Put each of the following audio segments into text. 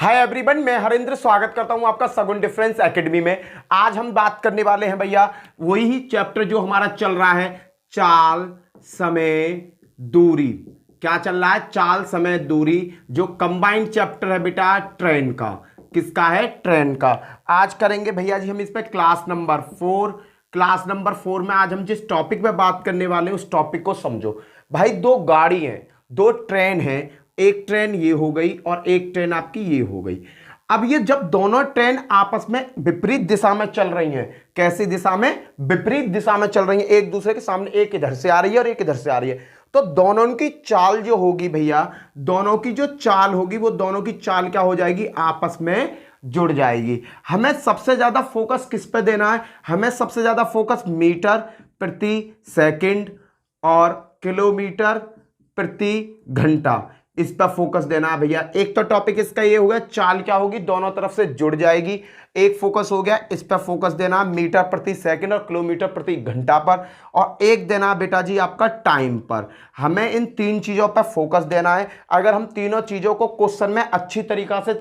Hi everyone, मैं हरेंद्र स्वागत करता हूं आपका सगुन डिफरेंस एकेडमी में। आज हम बात करने वाले हैं भैया वही चैप्टर जो हमारा चल रहा है, चाल समय दूरी। क्या चल रहा है? चाल समय दूरी, जो कंबाइंड चैप्टर है बेटा ट्रेन का। किसका है? ट्रेन का। आज करेंगे भैया जी हम इस पे क्लास नंबर 4। क्लास नंबर 4 में आज हम जिस टॉपिक पे बात करने वाले हैं उस टॉपिक को समझो। भाई दो गाड़ी हैं, दो ट्रेन हैं, एक ट्रेन ये हो गई और एक ट्रेन आपकी ये हो गई। अब ये जब दोनों ट्रेन आपस में विपरीत दिशा में चल रही हैं, कैसी दिशा में? विपरीत दिशा में चल रही हैं, एक दूसरे के सामने, एक इधर से आ रही है और एक इधर से आ रही है, तो दोनों की चाल जो होगी भैया, दोनों की जो चाल होगी वो दोनों की चाल क्या हो जाएगी? आपस में जुड़ जाएगी। हमें सबसे ज्यादा फोकस किस पे देना है? हमें सबसे ज्यादा फोकस मीटर प्रति सेकंड और किलोमीटर प्रति घंटा, इस पर फोकस देना है भैया। एक तो टॉपिक इसका ये हो गया, चाल क्या होगी? दोनों तरफ से जुड़ जाएगी। एक फोकस हो गया, इस पर फोकस देना मीटर प्रति सेकंड और किलोमीटर प्रति घंटा पर, और एक देना बेटा जी आपका टाइम पर। हमें इन तीन चीजों पर फोकस देना है। अगर हम तीनों चीजों को क्वेश्चन में अच्छी तरीका से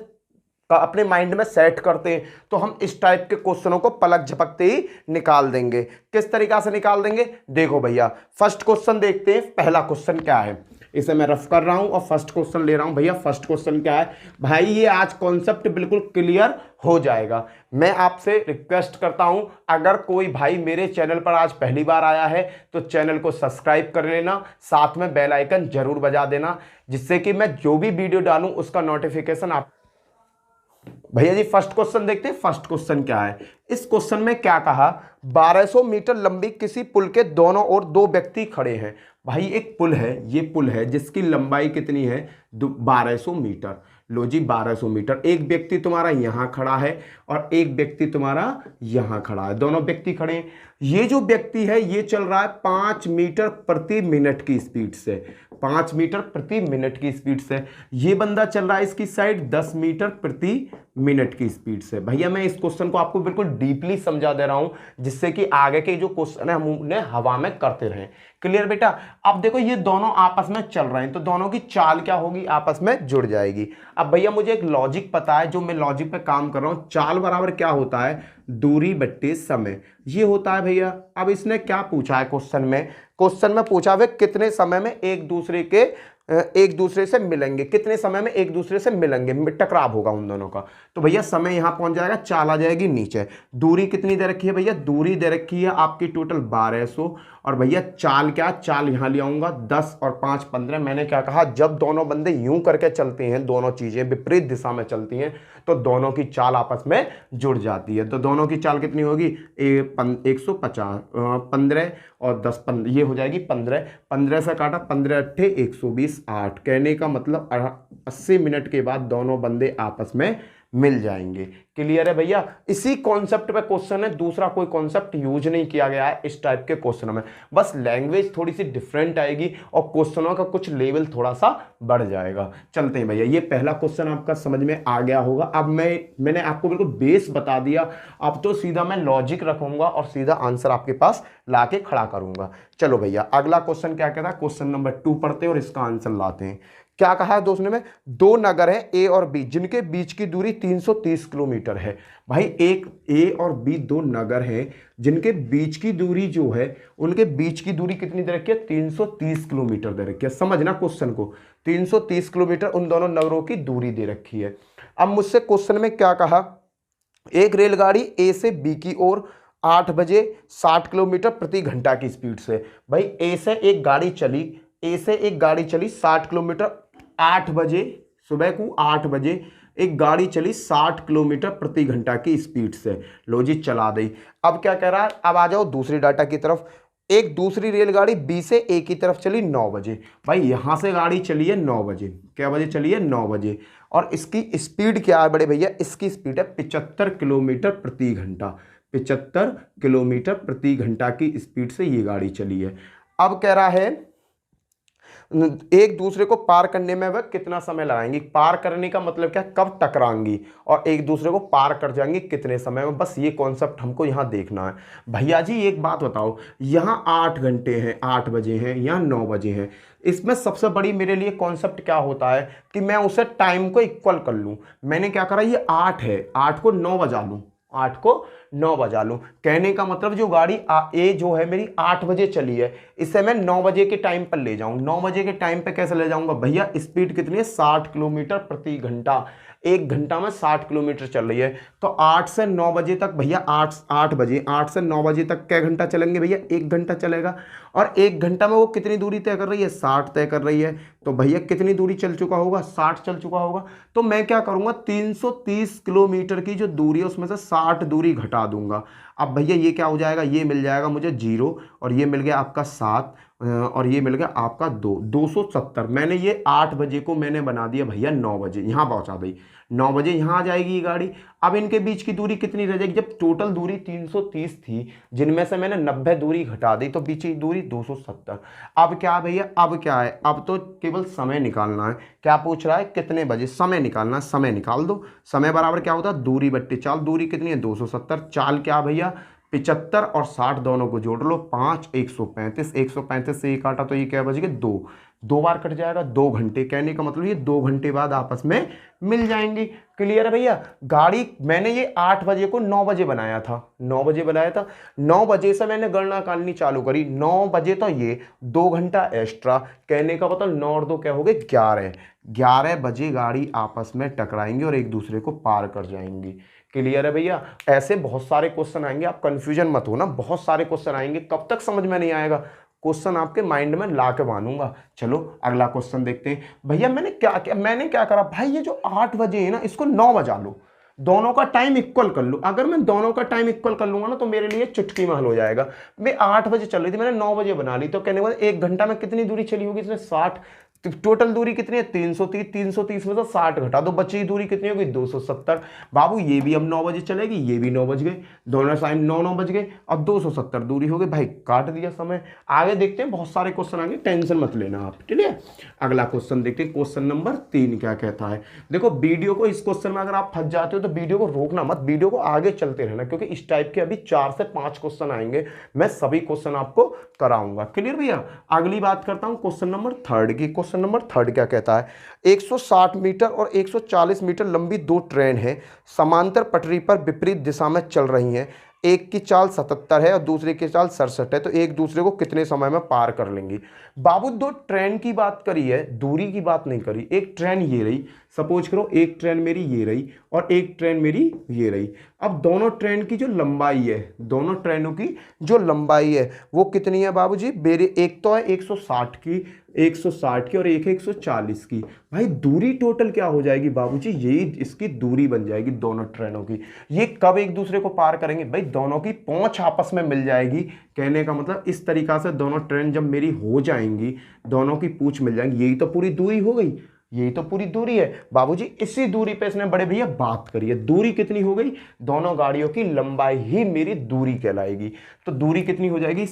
अपने माइंड में सेट करते हैं तो हम इस टाइप के क्वेश्चनों को पलक झपकते ही निकाल देंगे। किस तरीका से निकाल देंगे? देखो भैया, फर्स्ट क्वेश्चन देखते हैं। पहला क्वेश्चन क्या है, इसे मैं रफ कर रहा हूं और फर्स्ट क्वेश्चन ले रहा हूं भैया। फर्स्ट क्वेश्चन क्या है भाई? ये आज कॉन्सेप्ट बिल्कुल क्लियर हो जाएगा। मैं आपसे रिक्वेस्ट करता हूं, अगर कोई भाई मेरे चैनल पर आज पहली बार आया है तो चैनल को सब्सक्राइब कर लेना, साथ में बेल आइकन जरूर बजा देना, जिससे कि मैं जो भी वीडियो डालूं उसका नोटिफिकेशन आप। भैया जी फर्स्ट क्वेश्चन देखते हैं। फर्स्ट क्वेश्चन क्या है? इस क्वेश्चन में क्या कहा? 1200 मीटर लंबी किसी पुल के दोनों ओर दो व्यक्ति खड़े हैं। भाई एक पुल है, ये पुल है जिसकी लंबाई कितनी है? 1200 मीटर। लो जी 1200 मीटर। एक व्यक्ति तुम्हारा यहां खड़ा है और एक व्यक्ति तुम्हारा यहां खड़ा है, दोनों व्यक्ति खड़े हैं। ये जो व्यक्ति है ये चल रहा है 5 मीटर प्रति मिनट की स्पीड से, 5 मीटर प्रति मिनट की स्पीड से। ये बंदा चल रहा है इसकी साइड 10 मीटर प्रति मिनट की स्पीड से। भैया मैं इस क्वेश्चन को आपको बिल्कुल डीपली समझा दे रहा हूं, जिससे कि आगे के जो क्वेश्चन है हम उन्हें हवा में करते रहें। क्लियर बेटा? अब देखो ये दोनों आपस में चल रहे हैं तो दोनों की चाल क्या होगी? आपस में जुड़ जाएगी। अब भैया मुझे एक लॉजिक पता है, जो मैं लॉजिक पे काम कर रहा हूं। चाल बराबर क्या होता है? दूरी बट्टे समय, ये होता है भैया। अब इसने क्या पूछा है क्वेश्चन में? क्वेश्चन में पूछा है कितने समय में एक दूसरे से मिलेंगे, कितने समय में एक दूसरे से मिलेंगे, टकराव होगा उन दोनों का। तो भैया समय यहां पहुंच जाएगा, चाल आ जाएगी नीचे। दूरी कितनी दे रखी है भैया? दूरी दे रखी है आपकी टोटल 1200, और भैया चाल क्या? चाल यहां ले आऊंगा 10 और 5 15। मैंने क्या कहा? जब दोनों बंदे यूं करके चलते हैं, दोनों चीजें विपरीत दिशा में चलती हैं, तो दोनों की चाल आपस में जुड़ जाती है। तो दोनों की चाल कितनी होगी? 150, 15 और 10 15, ये हो जाएगी 15। 15 से काटा, 15 अट्ठे 120, 8। कहने का मतलब 80 मिनट के बाद दोनों बंदे आपस में मिल जाएंगे। क्लियर है भैया? इसी कॉन्सेप्ट पे क्वेश्चन है, दूसरा कोई कॉन्सेप्ट यूज नहीं किया गया है इस टाइप के क्वेश्चन में। बस लैंग्वेज थोड़ी सी डिफरेंट आएगी और क्वेश्चनों का कुछ लेवल थोड़ा सा बढ़ जाएगा। चलते हैं भैया, ये पहला क्वेश्चन आपका समझ में आ गया होगा। अब मैंने आपको बिल्कुल बेस बता दिया, अब तो सीधा मैं लॉजिक रखूंगा और सीधा आंसर आपके पास लाके खड़ा करूंगा। चलो भैया अगला क्वेश्चन क्या कहता है? क्वेश्चन नंबर 2 पढ़ते हैं और इसका आंसर लाते हैं। क्या कहा है दोस्तों ने? दो नगर हैं ए और बी, जिनके बीच की दूरी 330 किलोमीटर है। भाई एक ए और बी दो नगर हैं जिनके बीच की दूरी जो है, उनके बीच की दूरी कितनी दे रखी है? 330 किलोमीटर दे रखी है। समझना क्वेश्चन को, 330 किलोमीटर उन दोनों नगरों की दूरी दे रखी है। अब मुझसे क्वेश्चन में क्या कहा? एक रेलगाड़ी ए से बी की ओर 8 बजे 60 किलोमीटर प्रति घंटा की स्पीड से। भाई ए से एक गाड़ी चली, ए से एक गाड़ी चली 60 किलोमीटर, 8 बजे, सुबह को 8 बजे एक गाड़ी चली 60 किलोमीटर प्रति घंटा की स्पीड से। लो जी चला दी। अब क्या कह रहा है? अब आ जाओ दूसरी डाटा की तरफ। एक दूसरी रेलगाड़ी बी से ए की तरफ चली 9 बजे। भाई यहां से गाड़ी चली है 9 बजे। क्या बजे चली है? 9 बजे। और इसकी स्पीड क्या है बड़े भैया? इसकी स्पीड है 75 किलोमीटर प्रति घंटा। 75 किलोमीटर प्रति घंटा की स्पीड से ये गाड़ी चली है। अब कह रहा है एक दूसरे को पार करने में वह कितना समय लगाएंगी, पार करने का मतलब क्या, कब टकराएंगी और एक दूसरे को पार कर जाएंगी कितने समय में, बस ये कॉन्सेप्ट हमको यहाँ देखना है। भैया जी एक बात बताओ, यहाँ 8 घंटे हैं, 8 बजे हैं, यहाँ 9 बजे हैं, इसमें सबसे बड़ी मेरे लिए कॉन्सेप्ट क्या होता है कि मैं उसे टाइम को इक्वल कर लूं। मैंने क्या करा, ये 8 है, 8 को 9 बजा लूं, 8 को 9 बजा लूं। कहने का मतलब जो गाड़ी ए जो है मेरी 8 बजे चली है, इसे मैं 9 बजे के टाइम पर ले जाऊं। 9 बजे के टाइम पे कैसे ले जाऊंगा भैया, स्पीड कितनी है, 60 किलोमीटर प्रति घंटा, 1 घंटा में 60 किलोमीटर चल रही है। तो 8 से 9 बजे तक भैया, 8 बजे, 8 से 9 बजे तक क्या घंटा चलेंगे भैया, 1 घंटा चलेगा। और 1 घंटा में वो कितनी दूरी तय कर रही है, 60 तय कर रही है। तो भैया कितनी दूरी चल चुका होगा, 60 चल चुका होगा। तो मैं क्या करूंगा, 330 किलोमीटर की जो दूरी है उसमें से 60 दूरी घटा दूंगा। अब भैया ये क्या हो जाएगा, ये मिल जाएगा मुझे 0 और ये मिल गया आपका 7 और ये मिल गया आपका 270। मैंने ये 8 बजे को मैंने बना दिया भैया 9 बजे, यहाँ पहुँचा दी, 9 बजे यहाँ आ जाएगी ये गाड़ी। अब इनके बीच की दूरी कितनी रह जाएगी, जब टोटल दूरी 330 थी जिनमें से मैंने 90 दूरी घटा दी तो बीच की दूरी 270। अब क्या भैया, अब क्या है, अब तो केवल समय निकालना है। क्या पूछ रहा है, कितने बजे, समय निकालना है, समय निकाल दो। समय बराबर क्या होता है, दूरी बट्टे चाल, दूरी कितनी है 270, चाल क्या भैया 75 और 60 दोनों को जोड़ लो 5, 135, 135 से ये काटा तो ये क्या बच गए 2, 2 बार कट जाएगा, 2 घंटे। कहने का मतलब ये 2 घंटे बाद आपस में मिल जाएंगी। क्लियर है भैया। गाड़ी मैंने ये 8 बजे को 9 बजे बनाया था, 9 बजे बनाया था, 9 बजे से मैंने गणना निकालनी चालू करी, 9 बजे तो ये 2 घंटा एक्स्ट्रा। कहने का मतलब 9 और 2 क्या हो गए 11, 11 बजे गाड़ी आपस में टकराएंगी और एक दूसरे को पार कर जाएंगी। क्लियर है भैया। ऐसे बहुत सारे क्वेश्चन आएंगे, आप कंफ्यूजन मत हो ना, बहुत सारे क्वेश्चन आएंगे, कब तक समझ में नहीं आएगा, क्वेश्चन आपके माइंड में ला के मानूंगा। चलो अगला क्वेश्चन देखते हैं। भैया मैंने क्या करा भाई, ये जो 8 बजे है ना इसको 9 बजा लो, दोनों का टाइम इक्वल कर लो। अगर मैं दोनों का टाइम इक्वल कर लूंगा ना तो मेरे लिए चुटकी में हल हो जाएगा। मैं 8 बजे चल रही थी, मैंने 9 बजे बना ली, तो कहने के बाद 1 घंटा में कितनी दूरी चली होगी इसने 60, टोटल दूरी कितनी है 330, 330 में से 60 घटा दो, बची दूरी कितनी होगी 270। बाबू ये भी अब 9 बजे चलेगी, ये भी 9 बज गए, दोनों टाइम 9 बज गए, अब 270 दूरी हो गई। भाई काट दिया समय। आगे देखते हैं, बहुत सारे क्वेश्चन आएंगे, टेंशन मत लेना आप, ठीक है। अगला क्वेश्चन देखते हैं, क्वेश्चन नंबर 3 क्या कहता है। देखो वीडियो को, इस क्वेश्चन में अगर आप फंस जाते हो तो वीडियो को रोकना मत, वीडियो को आगे चलते रहना, क्योंकि इस टाइप के अभी 4 से 5 क्वेश्चन आएंगे, मैं सभी क्वेश्चन आपको कराऊंगा। क्लियर भैया। अगली बात करता हूं क्वेश्चन नंबर 3 की। क्वेश्चन नंबर 3 क्या कहता है, 160 मीटर और 140 मीटर लंबी 2 ट्रेन हैं, समांतर पटरी पर विपरीत दिशा में चल रही हैं। एक की चाल 77 है और दूसरे की चाल 67 है, तो एक दूसरे को कितने समय में पार कर लेंगी। बाबू 2 ट्रेन की बात करी है, दूरी की बात नहीं करी। एक ट्रेन ये रही, सपोज करो एक ट्रेन मेरी ये रही और एक ट्रेन मेरी ये रही। अब दोनों ट्रेन की जो लंबाई है, दोनों ट्रेनों की जो लंबाई है वो कितनी है बाबूजी, मेरे एक तो है 160 की, 160 की और एक है 140 की। भाई दूरी टोटल क्या हो जाएगी बाबूजी, यही इसकी दूरी बन जाएगी दोनों ट्रेनों की। ये कब एक दूसरे को पार करेंगे भाई, दोनों की पहुंच आपस में मिल जाएगी। कहने का मतलब इस तरीका से दोनों ट्रेन जब मेरी हो जाएंगी, दोनों की पूंछ मिल जाएंगी, यही तो पूरी दूरी हो गई, यही तो पूरी दूरी है बाबूजी। इसी दूरी पे इसने बड़े भैया बात करी है, दूरी कितनी हो गई, दोनों गाड़ियों की लंबाई ही मेरी दूरी कहलाएगी। तो दूरी कितनी हो जाएगी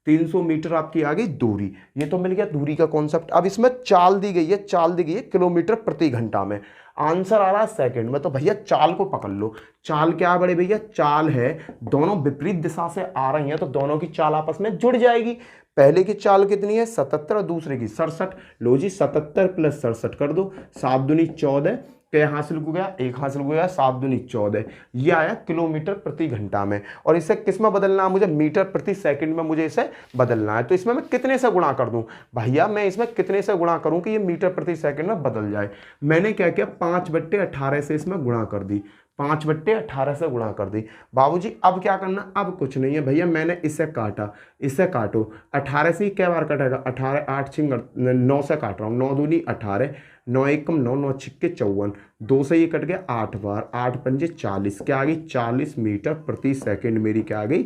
300 मीटर आपकी आ गई दूरी। ये तो मिल गया दूरी का कॉन्सेप्ट। अब इसमें चाल दी गई है, चाल दी गई है किलोमीटर प्रति घंटा में, आंसर आ रहा है सेकंड में। तो भैया चाल को पकड़ लो। चाल क्या है बड़े भैया, चाल है दोनों विपरीत दिशा से आ रही हैं तो दोनों की चाल आपस में जुड़ जाएगी। पहले की चाल कितनी है 77 और दूसरे की 67। लो जी 77 + 67 कर दो, 7 दूनी 14, क्या हासिल हो गया 1 हासिल हो गया, 7 दूनी 14, ये आया किलोमीटर प्रति घंटा में। और इसे किस में बदलना है मुझे, मीटर प्रति सेकंड में मुझे इसे बदलना है। तो इसमें मैं कितने से गुणा कर दूं भैया, मैं इसमें कितने से गुणा करूं कि ये मीटर प्रति सेकंड में बदल जाए। मैंने क्या किया 5/18 से इसमें गुणा कर दी, 5/18 से गुणा कर दी। बाबूजी अब क्या करना, अब कुछ नहीं है भैया, मैंने इसे काटा, इसे काटो, 18 से क्या बार कटेगा 18, 8 छिंग 9 से काट रहा हूँ, 9 दूनी 18, 9 एकम 9, 9 छिक्के 54, 2 से ये कट गया 8 बार, 8 पंजे 40, क्या आ गई 40 मीटर प्रति सेकंड मेरी क्या आ गई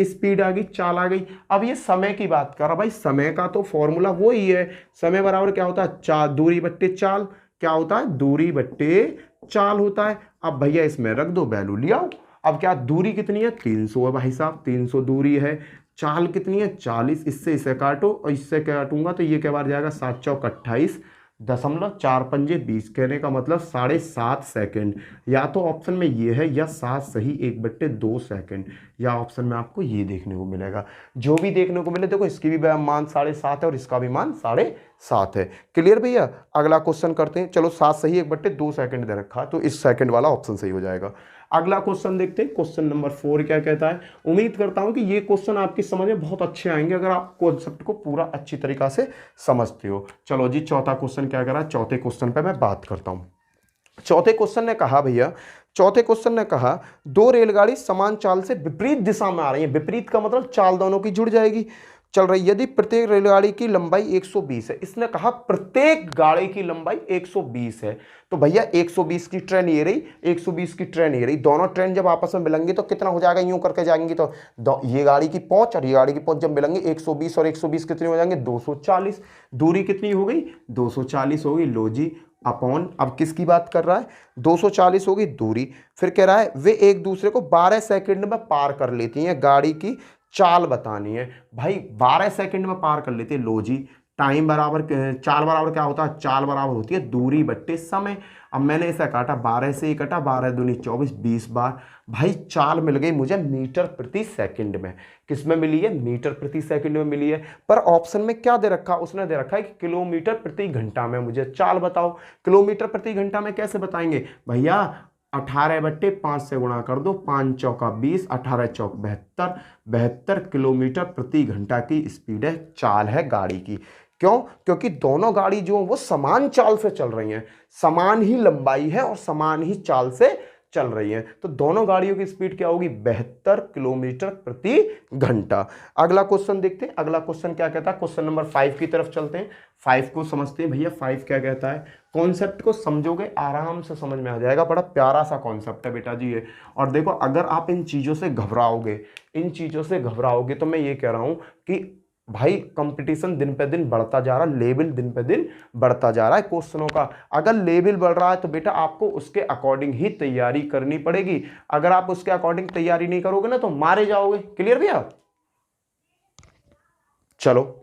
स्पीड आ गई, चाल आ गई। अब ये समय की बात कर रहा भाई, समय का तो फॉर्मूला वो ही है, समय बराबर क्या होता है दूरी बट्टे चाल, क्या होता है दूरी बट्टे चाल होता है। अब भैया इसमें रख दो वैल्यू, लिया। अब क्या दूरी कितनी है 300 है भाई साहब, 300 दूरी है, चाल कितनी है 40, इससे इसे काटो और इससे काटूंगा तो ये क्या बार जाएगा 7 चौक 28 दशमलव 4 पंजे 20, कहने का मतलब 7.5 सेकेंड। या तो ऑप्शन में ये है या 7 सही 1/2 सेकेंड, या ऑप्शन में आपको ये देखने को मिलेगा। जो भी देखने को मिले देखो, इसकी भी मान 7.5 है और इसका भी मान 7.5 है। क्लियर भैया। अगला क्वेश्चन करते हैं। चलो 7 सही 1/2 सेकेंड दे रखा, तो इस सेकेंड वाला ऑप्शन सही हो जाएगा। अगला क्वेश्चन देखते हैं, क्वेश्चन नंबर 4 क्या कहता है। उम्मीद करता हूं कि ये क्वेश्चन आपकी समझ में बहुत अच्छे आएंगे अगर आप कॉन्सेप्ट को पूरा अच्छी तरीका से समझते हो। चलो जी, चौथा क्वेश्चन क्या करा, चौथे क्वेश्चन पे मैं बात करता हूं। चौथे क्वेश्चन ने कहा भैया, चौथे क्वेश्चन ने कहा 2 रेलगाड़ी समान चाल से विपरीत दिशा में आ रही है। विपरीत का मतलब चाल दोनों की जुड़ जाएगी, चल रही। यदि प्रत्येक रेलगाड़ी की लंबाई 120 है, इसने कहा प्रत्येक गाड़ी की लंबाई 120 है, तो भैया 120 की ट्रेन ये रही, 120 की ट्रेन ये रही। दोनों ट्रेन जब आपस में मिलेंगी तो कितना हो जाएगा, यूं करके जाएंगी तो ये गाड़ी की पहुंच और ये गाड़ी की पहुंच जब मिलेंगे 120 और 120 कितने हो जाएंगे 240। दूरी कितनी हो गई 240 हो गई। लो जी, अपॉन, अब किसकी बात कर रहा है 240 होगी दूरी। फिर कह रहा है वे एक दूसरे को 12 सेकंड में पार कर लेती हैं। गाड़ी की चाल बतानी है भाई, 12 सेकंड में पार कर लेते हैं। लो जी, टाइम बराबर चाल बराबर क्या होता है, चाल बराबर होती है दूरी बट्टे समय। अब मैंने ऐसा काटा 12 से ही कटा, 12 दूनी 24 20 बार। भाई चाल मिल गई मुझे मीटर प्रति सेकंड में। किस में मिली है, मीटर प्रति सेकंड में मिली है। पर ऑप्शन में क्या दे रखा, उसने दे रखा है कि किलोमीटर प्रति घंटा में मुझे चाल बताओ। किलोमीटर प्रति घंटा में कैसे बताएंगे भैया, 18/5 से गुणा कर दो, 5 चौका 20, 18 चौक 72, 72 किलोमीटर प्रति घंटा की स्पीड है, चाल है गाड़ी की। क्यों, क्योंकि दोनों गाड़ी जो वो समान चाल से चल रही हैं, समान ही लंबाई है और समान ही चाल से चल रही है, तो दोनों गाड़ियों की स्पीड क्या होगी 72 किलोमीटर प्रति घंटा। अगला क्वेश्चन देखते हैं। अगला क्वेश्चन क्या कहता है, क्वेश्चन नंबर 5 की तरफ चलते हैं। 5 को समझते हैं भैया। 5 क्या कहता है, कॉन्सेप्ट को समझोगे आराम से समझ में आ जाएगा। बड़ा प्यारा सा कॉन्सेप्ट है बेटा जी ये। और देखो, अगर आप इन चीजों से घबराओगे, इन चीजों से घबराओगे तो मैं ये कह रहा हूं कि भाई कंपटीशन दिन पे दिन बढ़ता जा रहा है, लेवल दिन पे दिन बढ़ता जा रहा है क्वेश्चनों का। अगर लेवल बढ़ रहा है तो बेटा आपको उसके अकॉर्डिंग ही तैयारी करनी पड़ेगी। अगर आप उसके अकॉर्डिंग तैयारी नहीं करोगे ना तो मारे जाओगे। क्लियर भैया। चलो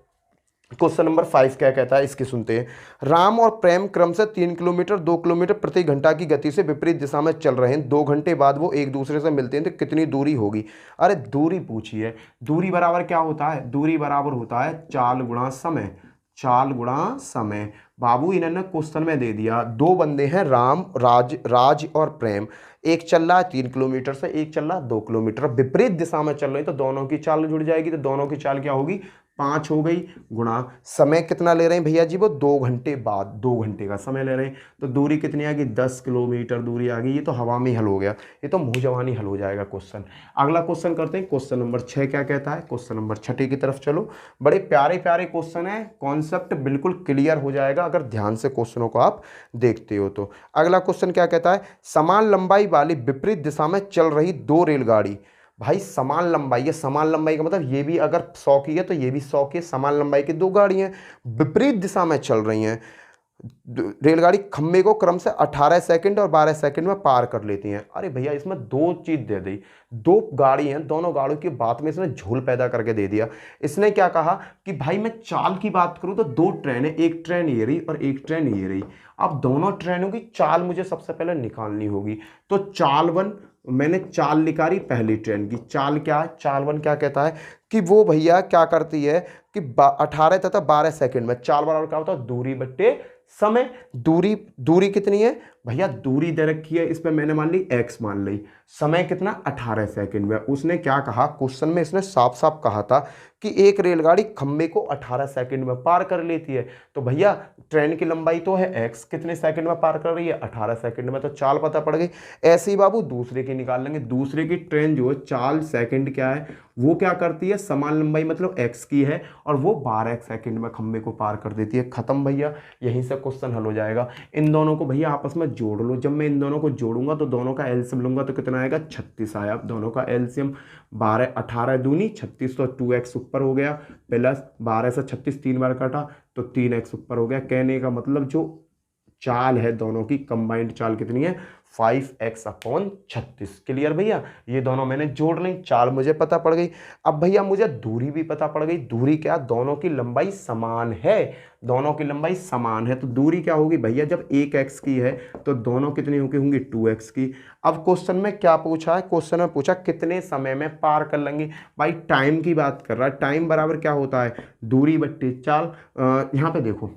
क्वेश्चन नंबर 5 क्या कहता है, इसकी सुनते हैं। राम और प्रेम क्रम से 3 किलोमीटर 2 किलोमीटर प्रति घंटा की गति से विपरीत दिशा में चल रहे हैं। 2 घंटे बाद वो एक दूसरे से मिलते हैं तो कितनी दूरी होगी। अरे दूरी पूछी है, दूरी बराबर क्या होता है, दूरी बराबर होता है चाल गुणा समय। चाल गुणा समय। बाबू इन्होंने क्वेश्चन में दे दिया, 2 बंदे हैं राम, राज और प्रेम। एक चल रहा है 3 किलोमीटर से, एक चल रहा है 2 किलोमीटर। विपरीत दिशा में चल रहे हैं तो दोनों की चाल जुड़ जाएगी, तो दोनों की चाल क्या होगी 5 हो गई, गुणा समय कितना ले रहे हैं भैया जी, वो 2 घंटे बाद, 2 घंटे का समय ले रहे हैं, तो दूरी कितनी आ गई 10 किलोमीटर दूरी आ गई। ये तो हवा में हल हो गया, ये तो मुंह जवानी हल हो जाएगा क्वेश्चन। अगला क्वेश्चन करते हैं। क्वेश्चन नंबर 6 क्या कहता है, क्वेश्चन नंबर 6 की तरफ चलो। बड़े प्यारे प्यारे क्वेश्चन है, कॉन्सेप्ट बिल्कुल क्लियर हो जाएगा अगर ध्यान से क्वेश्चनों को आप देखते हो तो। अगला क्वेश्चन क्या कहता है, समान लंबाई वाली विपरीत दिशा में चल रही 2 रेलगाड़ी। भाई समान लंबाई है, समान लंबाई का मतलब ये भी अगर 100 की है तो ये भी 100 की है। समान लंबाई की 2 गाड़ियां विपरीत दिशा में चल रही हैं। रेलगाड़ी खंबे को क्रम से 18 सेकंड और 12 सेकंड में पार कर लेती हैं। अरे भैया इसमें 2 चीज दे दी, 2 गाड़ी हैं, दोनों गाड़ियों की बात में इसने झोल पैदा करके दे दिया। इसने क्या कहा कि भाई मैं चाल की बात करूं तो 2 ट्रेन है, एक ट्रेन ये रही और एक ट्रेन ये रही। अब दोनों ट्रेनों की चाल मुझे सबसे पहले निकालनी होगी, तो चाल 1 मैंने चाल निकाली पहली ट्रेन की। चाल क्या है, चाल 1 क्या कहता है कि वो भैया क्या करती है कि 18 तथा 12 सेकंड में, चाल बराबर क्या होता है दूरी बट्टे समय। दूरी कितनी है भैया, दूरी दे रखी है, इस पे मैंने मान ली x मान ली। समय कितना 18 सेकंड में। उसने क्या कहा क्वेश्चन में, इसने साफ साफ कहा था कि एक रेलगाड़ी खंबे को 18 सेकंड में पार कर लेती है। तो भैया ट्रेन की लंबाई तो है x, कितने सेकंड में पार कर रही है 18 सेकंड में, तो चाल पता पड़ गई। ऐसे ही बाबू दूसरे की निकाल लेंगे। दूसरे की ट्रेन जो है चाल सेकंड क्या है, वो क्या करती है समान लंबाई मतलब x की है और वो 12 सेकंड में खंबे को पार कर देती है। खत्म भैया, यहीं से क्वेश्चन हल हो जाएगा। इन दोनों को भैया आपस में जोड़ लो। जब मैं इन दोनों को जोड़ूंगा तो दोनों का एलसीएम लूंगा तो कितना आएगा 36 आया। दोनों का एलसीएम 12 18 दूनी 36, तो 2x ऊपर हो गया, प्लस 12 से 36 3 बार काटा तो 3x ऊपर हो गया। कहने का मतलब जो चाल है दोनों की, कंबाइंड चाल कितनी है 5x/36। क्लियर भैया, ये दोनों मैंने जोड़ ली, चाल मुझे पता पड़ गई। अब भैया मुझे दूरी भी पता पड़ गई। दूरी क्या, दोनों की लंबाई समान है, दोनों की लंबाई समान है, तो दूरी क्या होगी भैया, जब 1x की है तो दोनों कितनी होंगी 2x की। अब क्वेश्चन में क्या पूछा है, क्वेश्चन में पूछा कितने समय में पार कर लेंगे। भाई टाइम की बात कर रहा है, टाइम बराबर क्या होता है, दूरी बट्टे चाल। यहाँ पे देखो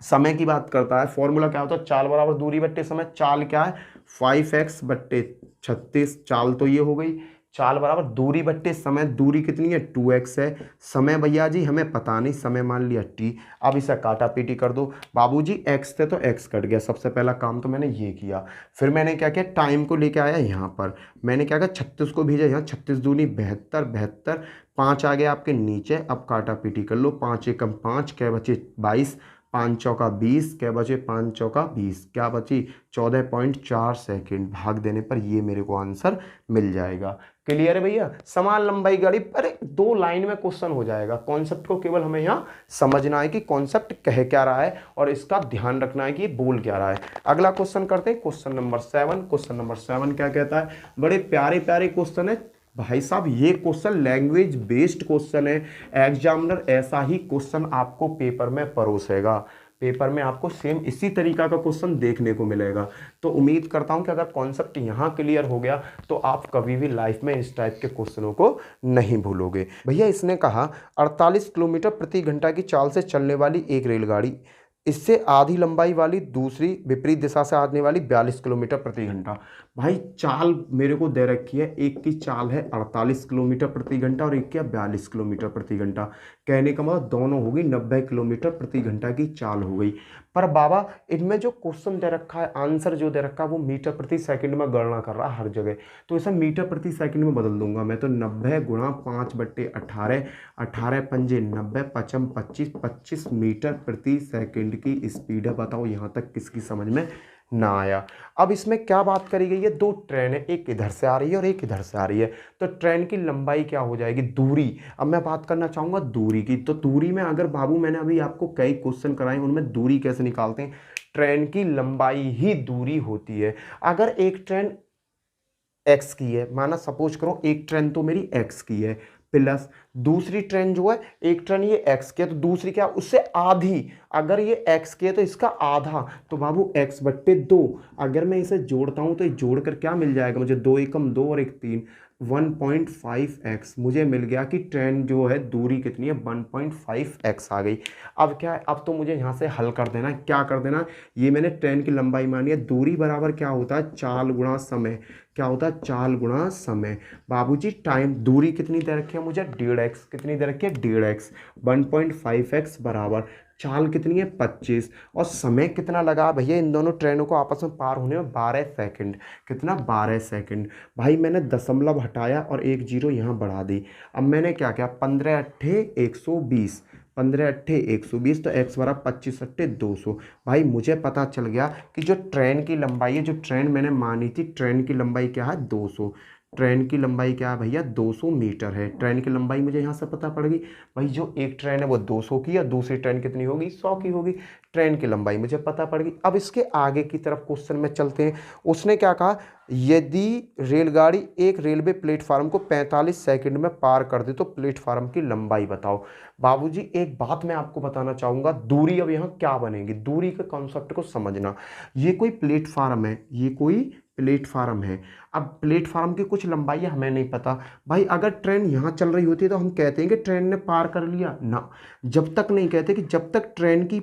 समय की बात करता है, फॉर्मूला क्या होता है, चाल बराबर दूरी बट्टे समय। चाल क्या है 5x/36, चाल तो ये हो गई। चाल बराबर दूरी बट्टे समय, दूरी कितनी है 2x है। समय भैया जी हमें पता नहीं, समय मान लिया t। अब इसे काटा पीटी कर दो बाबूजी, x थे तो x कट गया, सबसे पहला काम तो मैंने ये किया। फिर मैंने क्या किया, टाइम को लेके आया यहाँ पर, मैंने क्या किया 36 को भेजा यहाँ, 36 दूनी 72, 72 5 आ गया आपके नीचे। अब काटा पीटी कर लो, 5 एकम 5, क्या बचे 22, 5 चौका 20, क्या बचे 5 चौका 20, क्या बची 14.4 सेकेंड। भाग देने पर ये मेरे को आंसर मिल जाएगा। क्लियर है भैया, समान लंबाई गाड़ी, अरे 2 लाइन में क्वेश्चन हो जाएगा। कॉन्सेप्ट को केवल हमें यहाँ समझना है कि कॉन्सेप्ट कह क्या रहा है और इसका ध्यान रखना है कि ये बोल क्या रहा है। अगला क्वेश्चन करते हैं, क्वेश्चन नंबर 7। क्वेश्चन नंबर 7 क्या कहता है, बड़े प्यारे प्यारे क्वेश्चन है भाई साहब। ये क्वेश्चन लैंग्वेज बेस्ड क्वेश्चन है, एग्जामिनर ऐसा ही क्वेश्चन आपको पेपर में परोसेगा। पेपर में आपको सेम इसी तरीका का क्वेश्चन देखने को मिलेगा। तो उम्मीद करता हूं कि अगर कॉन्सेप्ट यहां क्लियर हो गया तो आप कभी भी लाइफ में इस टाइप के क्वेश्चनों को नहीं भूलोगे। भैया इसने कहा 48 किलोमीटर प्रति घंटा की चाल से चलने वाली एक रेलगाड़ी, इससे आधी लंबाई वाली दूसरी विपरीत दिशा से आने वाली 42 किलोमीटर प्रति घंटा। भाई चाल मेरे को दे रखी है, एक की चाल है 48 किलोमीटर प्रति घंटा और एक की 42 किलोमीटर प्रति घंटा। कहने का मतलब दोनों होगी 90 किलोमीटर प्रति घंटा की चाल हो गई। पर बाबा इनमें जो क्वेश्चन दे रखा है, आंसर जो दे रखा है वो मीटर प्रति सेकंड में गणना कर रहा है हर जगह, तो इसे मीटर प्रति सेकंड में बदल दूंगा मैं। तो 90 गुणा 5/18, 18 पंजे 90, 5 25, 25 मीटर प्रति सेकंड की स्पीड है। बताओ यहाँ तक किसकी समझ में ना आया। अब इसमें क्या बात करी गई है, 2 ट्रेन है, एक इधर से आ रही है और एक इधर से आ रही है, तो ट्रेन की लंबाई क्या हो जाएगी, दूरी। अब मैं बात करना चाहूंगा दूरी की, तो दूरी में अगर बाबू मैंने अभी आपको कई क्वेश्चन कराए, उनमें दूरी कैसे निकालते हैं, ट्रेन की लंबाई ही दूरी होती है। अगर एक ट्रेन एक्स की है, माना सपोज करो एक ट्रेन तो मेरी एक्स की है, प्लस दूसरी ट्रेन जो है, एक ट्रेन ये एक्स की है तो दूसरी क्या उससे आधी, अगर ये एक्स की है तो इसका आधा, तो बाबू x/2। अगर मैं इसे जोड़ता हूं तो ये जोड़कर क्या मिल जाएगा मुझे, 2 एकम 2 और 1 3, 1.5x मुझे मिल गया कि ट्रेन जो है दूरी कितनी है 1.5x आ गई। अब क्या है, अब तो मुझे यहाँ से हल कर देना है। क्या कर देना, ये मैंने ट्रेन की लंबाई मानी है, दूरी बराबर क्या होता है चाल गुणा समय। क्या होता है चाल गुणा समय। बाबूजी टाइम, दूरी कितनी दे रखी है मुझे 1.5x, कितनी दे रखी है 1.5x, 1.5x बराबर चाल कितनी है 25, और समय कितना लगा भैया इन दोनों ट्रेनों को आपस में पार होने में 12 सेकंड। कितना 12 सेकंड। भाई मैंने दशमलव हटाया और 1 0 यहाँ बढ़ा दी। अब मैंने क्या किया, 15 अट्ठे 120, 15 अट्ठे 120, तो x बराबर 25 अट्ठे 200। भाई मुझे पता चल गया कि जो ट्रेन की लंबाई है, जो ट्रेन मैंने मानी थी, ट्रेन की लंबाई क्या है 200। ट्रेन की लंबाई क्या है भैया 200 मीटर है। ट्रेन की लंबाई मुझे यहाँ से पता पड़ गई। भाई जो एक ट्रेन है वो 200 की है, दूसरी ट्रेन कितनी होगी 100 की होगी। ट्रेन की लंबाई मुझे पता पड़ गई। अब इसके आगे की तरफ क्वेश्चन में चलते हैं। उसने क्या कहा, यदि रेलगाड़ी एक रेलवे प्लेटफार्म को 45 सेकंड में पार कर दे तो प्लेटफार्म की लंबाई बताओ। बाबूजी एक बात मैं आपको बताना चाहूंगा, दूरी अब यहाँ क्या बनेगी, दूरी के कॉन्सेप्ट को समझना। ये कोई प्लेटफार्म है, ये कोई प्लेटफार्म है। अब प्लेटफार्म की कुछ लंबाई हमें नहीं पता। भाई अगर ट्रेन यहाँ चल रही होती है तो हम कहते हैं कि ट्रेन ने पार कर लिया ना, जब तक नहीं कहते कि जब तक ट्रेन की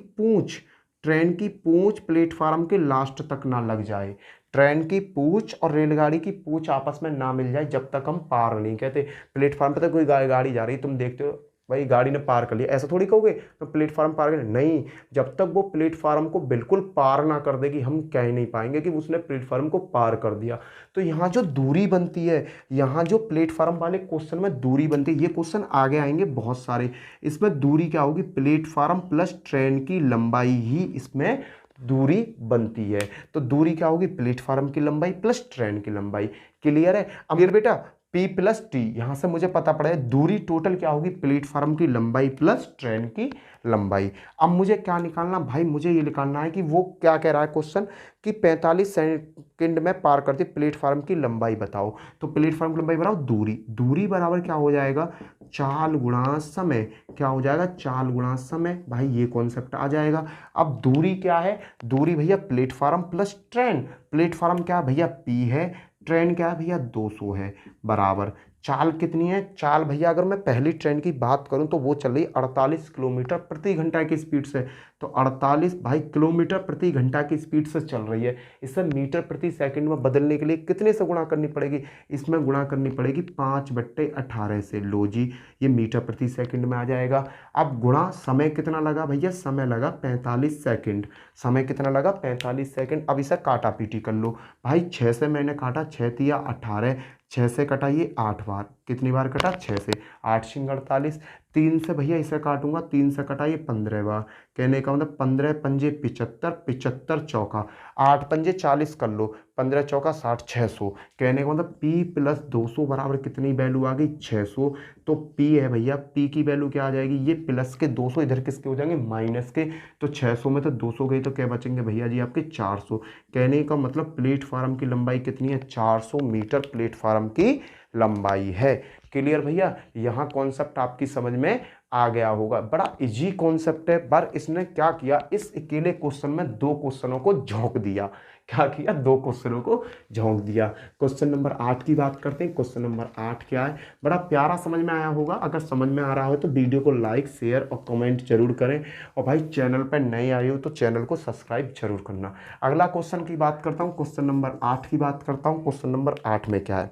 पूंछ प्लेटफार्म के लास्ट तक ना लग जाए। ट्रेन की पूंछ और रेलगाड़ी की पूंछ आपस में ना मिल जाए जब तक हम पार नहीं कहते। प्लेटफार्म पे तो कोई गाड़ी जा रही है, तुम देखते हो भाई गाड़ी ने पार कर लिया, ऐसा थोड़ी कहोगे तो प्लेटफार्म पार कर, नहीं, जब तक वो प्लेटफार्म को बिल्कुल पार ना कर देगी हम कह ही नहीं पाएंगे कि उसने प्लेटफार्म को पार कर दिया। तो यहाँ जो दूरी बनती है, यहाँ जो प्लेटफार्म वाले क्वेश्चन में दूरी बनती है, ये क्वेश्चन आगे आएंगे बहुत सारे, इसमें दूरी क्या होगी प्लेटफार्म प्लस ट्रेन की लंबाई ही इसमें दूरी बनती है। तो दूरी क्या होगी प्लेटफार्म की लंबाई प्लस ट्रेन की लंबाई। क्लियर है। अब बेटा P प्लस टी, यहां से मुझे पता पड़ा है दूरी टोटल क्या होगी, प्लेटफार्म की लंबाई प्लस ट्रेन की लंबाई। अब मुझे क्या निकालना भाई, मुझे ये निकालना है कि वो क्या कह रहा है क्वेश्चन कि 45 सेकंड में पार करती प्लेटफार्म की लंबाई बताओ। तो प्लेटफार्म की लंबाई बनाओ, दूरी, दूरी बराबर क्या हो जाएगा, चाल गुणा समय। क्या हो जाएगा, चाल गुणा समय। भाई ये कॉन्सेप्ट आ जाएगा। अब दूरी क्या है, दूरी भैया प्लेटफार्म प्लस ट्रेन। प्लेटफार्म क्या भैया P है, ट्रेन क्या है भैया 200 है, बराबर चाल कितनी है, चाल भैया अगर मैं पहली ट्रेन की बात करूं तो वो चल रही 48 किलोमीटर प्रति घंटा की स्पीड से। तो 48 भाई किलोमीटर प्रति घंटा की स्पीड से चल रही है। इसे मीटर प्रति सेकंड में बदलने के लिए कितने से गुणा करनी पड़ेगी, इसमें गुणा करनी पड़ेगी 5/18 से। लो जी, ये मीटर प्रति सेकंड में आ जाएगा। अब गुणा समय कितना लगा भैया, समय लगा 45 सेकंड। समय कितना लगा, 45 सेकंड। अब इसे काटा पीटी कर लो भाई, 6 से मैंने काटा, 6 तिया 18, 6 से कटा ये 8 बार, कितनी बार कटा, 6 से, 8 सिंग 48। 3 से भैया इसे काटूंगा, 3 से कटा ये 15 बार, कहने का मतलब 15 पंजे 75, 75 चौका, 8 पंजे 40 कर लो, 15 चौका 60, 600। कहने का मतलब P प्लस 200 बराबर कितनी वैल्यू आ गई, 600। तो P है भैया, P की वैल्यू क्या आ जाएगी, ये प्लस के 200 इधर किसके हो जाएंगे, माइनस के। तो 600 में तो 200 गई तो क्या बचेंगे भैया जी आपके 400। कहने का मतलब प्लेटफार्म की लंबाई कितनी है, 400 मीटर प्लेटफार्म की लंबाई है। क्लियर भैया, यहाँ कॉन्सेप्ट आपकी समझ में आ गया होगा। बड़ा इजी कॉन्सेप्ट है, पर इसने क्या किया, इस अकेले क्वेश्चन में 2 क्वेश्चनों को झोंक दिया। क्या किया, 2 क्वेश्चनों को झोंक दिया। क्वेश्चन नंबर 8 की बात करते हैं। क्वेश्चन नंबर 8 क्या है, बड़ा प्यारा समझ में आया होगा। अगर समझ में आ रहा हो तो वीडियो को लाइक शेयर और कमेंट जरूर करें, और भाई चैनल पर नए आए हो तो चैनल को सब्सक्राइब जरूर करना। अगला क्वेश्चन की बात करता हूँ, क्वेश्चन नंबर 8 की बात करता हूँ। क्वेश्चन नंबर 8 में क्या है,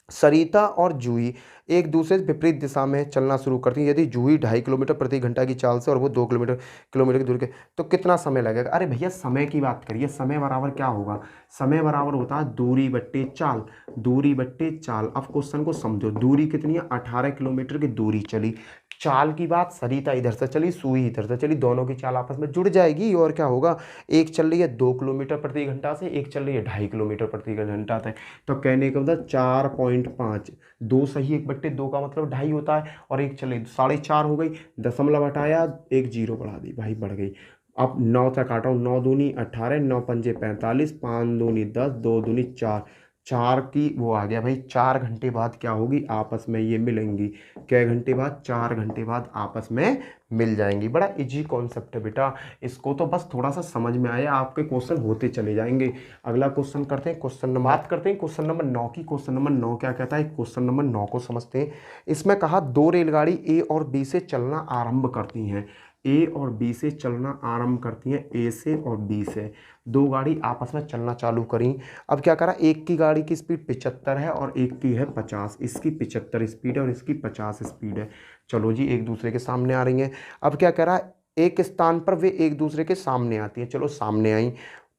सरिता और जूही एक दूसरे से विपरीत दिशा में चलना शुरू करती हैं। यदि जूही 2.5 किलोमीटर प्रति घंटा की चाल से और वो 2 किलोमीटर की दूरी के, तो कितना समय लगेगा। अरे भैया समय की बात करिए, समय बराबर क्या होगा, समय बराबर होता है दूरी बट्टे चाल, दूरी बट्टे चाल। अब क्वेश्चन को समझो, दूरी कितनी है, 18 किलोमीटर की दूरी चली। चाल की बात, सरिता इधर से चली, सुई इधर से चली, दोनों की चाल आपस में जुड़ जाएगी और क्या होगा, एक चल रही है 2 किलोमीटर प्रति घंटा से, एक चल रही है 2.5 किलोमीटर प्रति घंटा से। तो कहने का मतलब 4.5, 2 सही 1/2 का मतलब 2.5 होता है, और एक चले 4.5 हो गई, दशमलव हटाया, एक जीरो बढ़ा दी भाई, बढ़ गई। अब 9 से काटा हूँ, 9 दूनी 18, 9 पंजे 45, 5 दूनी 10, 2 दूनी 4, 4 की वो आ गया भाई। 4 घंटे बाद क्या होगी, आपस में ये मिलेंगी। कै घंटे बाद, 4 घंटे बाद आपस में मिल जाएंगी। बड़ा इजी कॉन्सेप्ट है बेटा, इसको तो बस थोड़ा सा समझ में आया, आपके क्वेश्चन होते चले जाएंगे। अगला क्वेश्चन करते हैं, क्वेश्चन नंबर बात करते हैं क्वेश्चन नंबर 9 की। क्वेश्चन नंबर 9 क्या कहता है, क्वेश्चन नंबर 9 को समझते हैं। इसमें कहा 2 रेलगाड़ी ए और बी से चलना आरंभ करती हैं। ए और बी से चलना आरंभ करती हैं, ए से और बी से 2 गाड़ी आपस में चलना चालू करी। अब क्या करा, एक की गाड़ी की स्पीड 75 है और एक की है 50। इसकी 75 स्पीड है और इसकी 50 स्पीड है। चलो जी, एक दूसरे के सामने आ रही हैं। अब क्या करा, एक स्थान पर वे एक दूसरे के सामने आती हैं। चलो सामने आई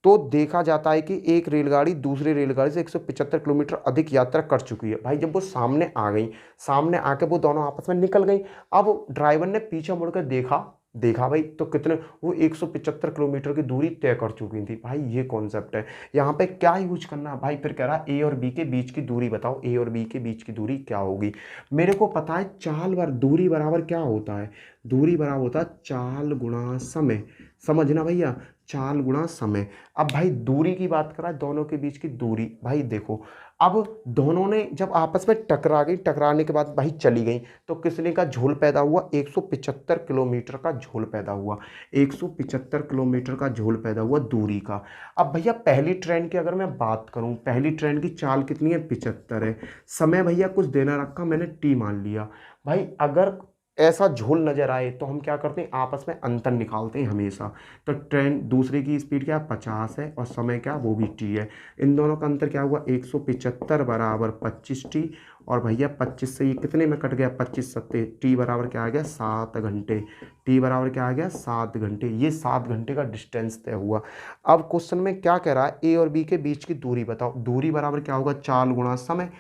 तो देखा जाता है कि एक रेलगाड़ी दूसरी रेलगाड़ी से 175 किलोमीटर अधिक यात्रा कर चुकी है। भाई जब वो सामने आ गई, सामने आके वो दोनों आपस में निकल गई। अब ड्राइवर ने पीछे मुड़कर देखा भाई, तो कितने, वो 175 किलोमीटर की दूरी तय कर चुकी थी। भाई ये कॉन्सेप्ट है, यहाँ पे क्या यूज करना है भाई, फिर कह रहा है ए और बी के बीच की दूरी बताओ, ए और बी के बीच की दूरी क्या होगी। मेरे को पता है चाल बार दूरी बराबर क्या होता है, दूरी बराबर होता है चाल गुणा समय। समझना भैया, चाल गुणा समय। अब भाई दूरी की बात करा, दोनों के बीच की दूरी, भाई देखो अब दोनों ने जब आपस में टकरा गई, टकराने के बाद भाई चली गई, तो किसने का झोल पैदा हुआ, 175 किलोमीटर का झोल पैदा हुआ, 175 किलोमीटर का झोल पैदा हुआ दूरी का। अब भैया पहली ट्रेन की अगर मैं बात करूं, पहली ट्रेन की चाल कितनी है, 75 है। समय भैया कुछ देना रखा, मैंने टी मान लिया। भाई अगर ऐसा झोल नजर आए तो हम क्या करते हैं, आपस में अंतर निकालते हैं हमेशा। तो ट्रेन दूसरे की स्पीड क्या 50 है और समय क्या, वो भी टी है। इन दोनों का अंतर क्या हुआ, 175 बराबर 25 टी, और भैया 25 से ये कितने में कट गया, 25 सत्ते, टी बराबर क्या आ गया, 7 घंटे। टी बराबर क्या आ गया, 7 घंटे। ये 7 घंटे का डिस्टेंस तय हुआ। अब क्वेश्चन में क्या कह रहा है, ए और बी के बीच की दूरी बताओ। दूरी बराबर क्या होगा, चाल गुणा समय,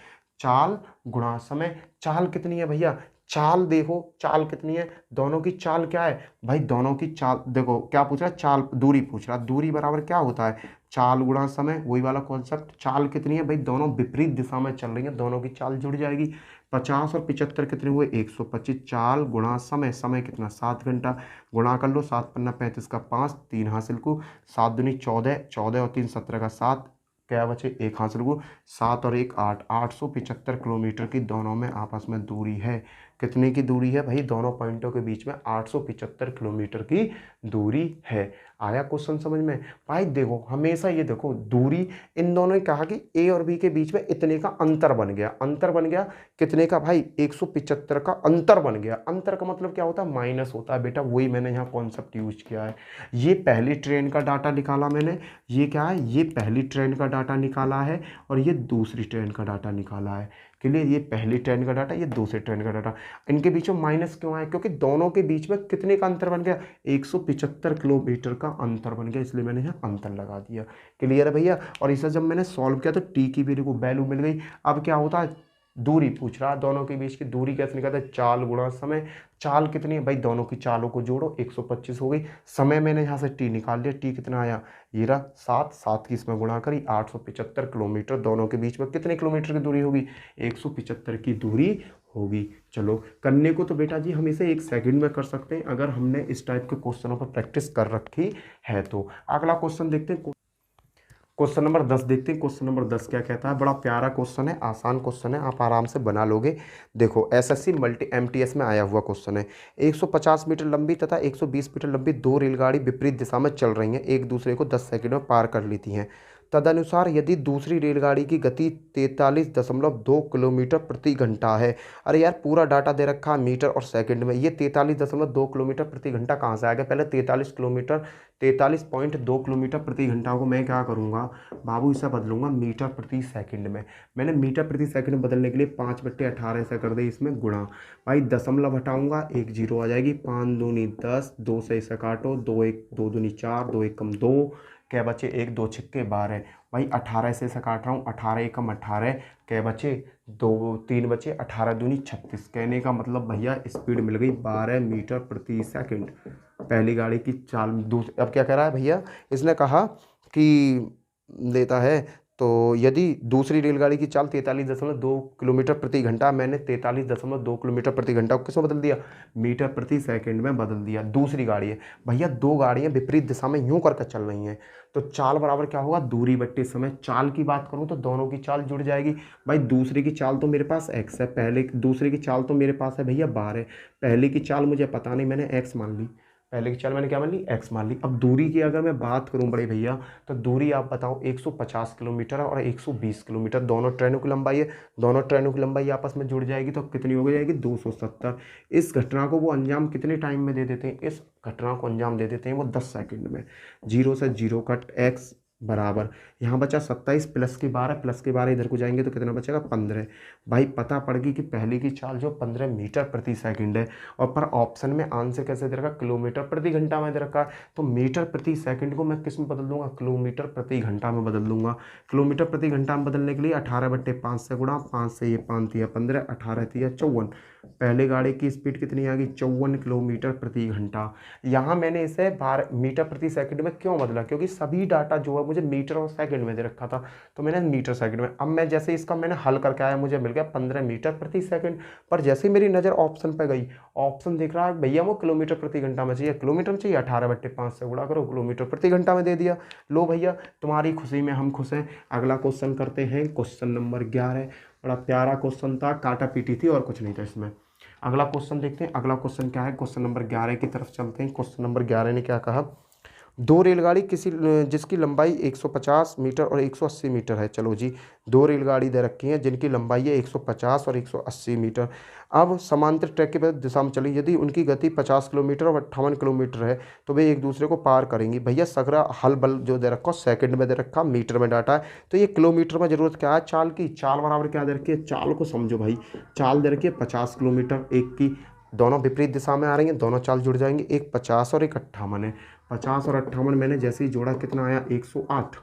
चाल गुणा समय। चाल कितनी है भैया, चाल देखो, चाल कितनी है, दोनों की चाल क्या है भाई, दोनों की चाल देखो क्या पूछ रहा है, चाल दूरी पूछ रहा है, दूरी बराबर क्या होता है, चाल गुणा समय, वही वाला कॉन्सेप्ट। चाल कितनी है भाई, दोनों विपरीत दिशा में चल रही है, दोनों की चाल जुड़ जाएगी। 50 और 75 कितने हुए, 125। चाल गुणा समय, समय कितना 7 घंटा, गुणा कर लो, 7 पन्ना 35 का 5, 3 हासिल को, 7 दूनी 14, 14 और 3 17 का 7, क्या बचे 1 हासिल को, 7 और 1 8, 875 किलोमीटर की दोनों में आपस में दूरी है। कितने की दूरी है भाई, दोनों पॉइंटों के बीच में 875 किलोमीटर की दूरी है। आया क्वेश्चन समझ में भाई। देखो हमेशा ये देखो दूरी, इन दोनों ने कहा कि ए और बी के बीच में इतने का अंतर बन गया, अंतर बन गया कितने का भाई, 175 का अंतर बन गया। अंतर का मतलब क्या होता है, माइनस होता है बेटा, वही मैंने यहाँ कॉन्सेप्ट यूज किया है। ये पहली ट्रेन का डाटा निकाला मैंने, ये क्या है, ये पहली ट्रेन का डाटा निकाला है और ये दूसरी ट्रेन का डाटा निकाला है। क्लियर, ये पहली ट्रेन का डाटा, ये दूसरी ट्रेन का डाटा, इनके बीच में माइनस क्यों आया, क्योंकि दोनों के बीच में कितने का अंतर बन गया, 175 किलोमीटर का अंतर बन गया, इसलिए मैंने यहाँ अंतर लगा दिया। क्लियर है भैया। और इसे जब मैंने सॉल्व किया तो टी की भी वैल्यू मिल गई। अब क्या होता है, दूरी पूछ रहा है, दोनों के बीच की दूरी कैसे निकालते हैं, चाल गुणा समय। चाल कितनी है भाई, दोनों की चालों को जोड़ो, 125 हो गई। समय मैंने यहाँ से टी निकाल लिया, टी कितना आया, ये रहा 7, 7 की इसमें गुणा करी, 875 किलोमीटर, दोनों के बीच में कितने किलोमीटर की दूरी होगी, 175 की दूरी होगी। चलो करने को तो बेटा जी हम इसे 1 सेकंड में कर सकते हैं, अगर हमने इस टाइप के क्वेश्चनों पर प्रैक्टिस कर रखी है तो। अगला क्वेश्चन देखते हैं, क्वेश्चन नंबर 10 देखते हैं। क्वेश्चन नंबर 10 क्या कहता है, बड़ा प्यारा क्वेश्चन है, आसान क्वेश्चन है, आप आराम से बना लोगे। देखो एसएससी मल्टी एमटीएस में आया हुआ क्वेश्चन है। 150 मीटर लंबी तथा 120 मीटर लंबी दो रेलगाड़ी विपरीत दिशा में चल रही हैं, एक दूसरे को 10 सेकंड में पार कर लेती हैं। तदनुसार यदि दूसरी रेलगाड़ी की गति 43.2 किलोमीटर प्रति घंटा है। अरे यार पूरा डाटा दे रखा है मीटर और सेकंड में, ये 43.2 किलोमीटर प्रति घंटा कहाँ से आ गया, पहले 43.2 किलोमीटर प्रति घंटा को मैं क्या करूँगा बाबू, इसे बदलूंगा मीटर प्रति सेकंड में। मैंने मीटर प्रति सेकंड बदलने के लिए 5/18 से कर दे इसमें गुणा, भाई दशमलव हटाऊंगा, 1 जीरो आ जाएगी, 5 दूनी 10, 2 से इसे काटो, 2 1 2 दूनी 4, 2 1 कम 2, क्या बचे 1 2 छिक्के 12, भाई 18 से इसे काट रहा हूँ, 18 एकम 18, क्या बचे 2 3 बचे, 18 दूनी 36। कहने का मतलब भैया स्पीड मिल गई 12 मीटर प्रति सेकंड पहली गाड़ी की चाल। दूसरी अब क्या कह रहा है भैया, इसने कहा कि देता है तो यदि दूसरी रेलगाड़ी की चाल 43.2 किलोमीटर प्रति घंटा, मैंने 43.2 किलोमीटर प्रति घंटा को किसमें बदल दिया, मीटर प्रति सेकंड में बदल दिया। दूसरी गाड़ी है भैया, दो गाड़ियां विपरीत दिशा में यूं करके चल रही हैं, तो चाल बराबर क्या होगा, दूरी बट्टे समय। चाल की बात करूं तो दोनों की चाल जुड़ जाएगी। भाई दूसरी की चाल तो मेरे पास x है, पहले दूसरी की चाल तो मेरे पास है भैया 12, पहले की चाल मुझे पता नहीं, मैंने x मान ली, पहले की चाल मैंने क्या मान ली, x मान ली। अब दूरी की अगर मैं बात करूं बड़े भैया, तो दूरी आप बताओ 150 किलोमीटर और 120 किलोमीटर, दोनों ट्रेनों की लंबाई है, दोनों ट्रेनों की लंबाई आपस में जुड़ जाएगी तो कितनी हो जाएगी, 270। इस घटना को वो अंजाम कितने टाइम में दे देते हैं, इस घटना को अंजाम दे देते हैं वो 10 सेकंड में। 0 से 0 कट, x बराबर यहाँ बचा 27 प्लस के 12 इधर को जाएंगे तो कितना बचेगा 15। भाई पता पड़ गई कि पहले की चाल जो 15 मीटर प्रति सेकंड है, और पर ऑप्शन में आंसर कैसे दे रखा, किलोमीटर प्रति घंटा में दे रखा है, तो मीटर प्रति सेकंड को मैं किस में बदल दूंगा, किलोमीटर प्रति घंटा में बदल दूंगा। किलोमीटर प्रति घंटा में बदलने के लिए 18/5 से गुणा, 5 से ये 5 दिया 15, 18 दिया 54। पहले गाड़ी की स्पीड कितनी आ गई, 54 किलोमीटर प्रति घंटा। यहाँ मैंने इसे मीटर प्रति सेकंड में क्यों बदला, क्योंकि सभी डाटा जो है मुझे मीटर और सेकंड में दे रखा था, तो मैंने मीटर सेकंड में। अब मैं जैसे इसका मैंने हल करके आया, मुझे मिल गया 15 मीटर प्रति सेकंड। पर जैसे मेरी नज़र ऑप्शन पे गई, ऑप्शन दिख रहा है भैया वो किलोमीटर प्रति घंटा में चाहिए, किलोमीटर में चाहिए, 18/5 से गुणा करो, किलोमीटर प्रति घंटा में दे दिया। लो भैया तुम्हारी खुशी में हम खुश हैं। अगला क्वेश्चन करते हैं, क्वेश्चन नंबर 11। बड़ा प्यारा क्वेश्चन था, काटा पीटी थी और कुछ नहीं था इसमें। अगला क्वेश्चन देखते हैं, अगला क्वेश्चन क्या है, क्वेश्चन नंबर 11 की तरफ चलते हैं। क्वेश्चन नंबर 11 ने क्या कहा, दो रेलगाड़ी जिसकी लंबाई 150 मीटर और 180 मीटर है। चलो जी, दो रेलगाड़ी दे रखी हैं जिनकी लंबाई है 150 और 180 मीटर। अब समांतर ट्रैक के दिशा में चली, यदि उनकी गति 50 किलोमीटर और 58 किलोमीटर है तो वे एक दूसरे को पार करेंगी। भैया सगरा हल बल जो दे रखा सेकंड में दे रखा, मीटर में डाटा है, तो ये किलोमीटर में जरूरत क्या है, चाल की। चाल बराबर क्या दे रखी है, चाल को समझो भाई, चाल दे रखी है 50 किलोमीटर, एक की, दोनों विपरीत दिशा में आ रही हैं, दोनों चाल जुड़ जाएंगे, एक 50 और एक 58 है। 50 और 58 मैंने जैसे ही जोड़ा कितना आया 108,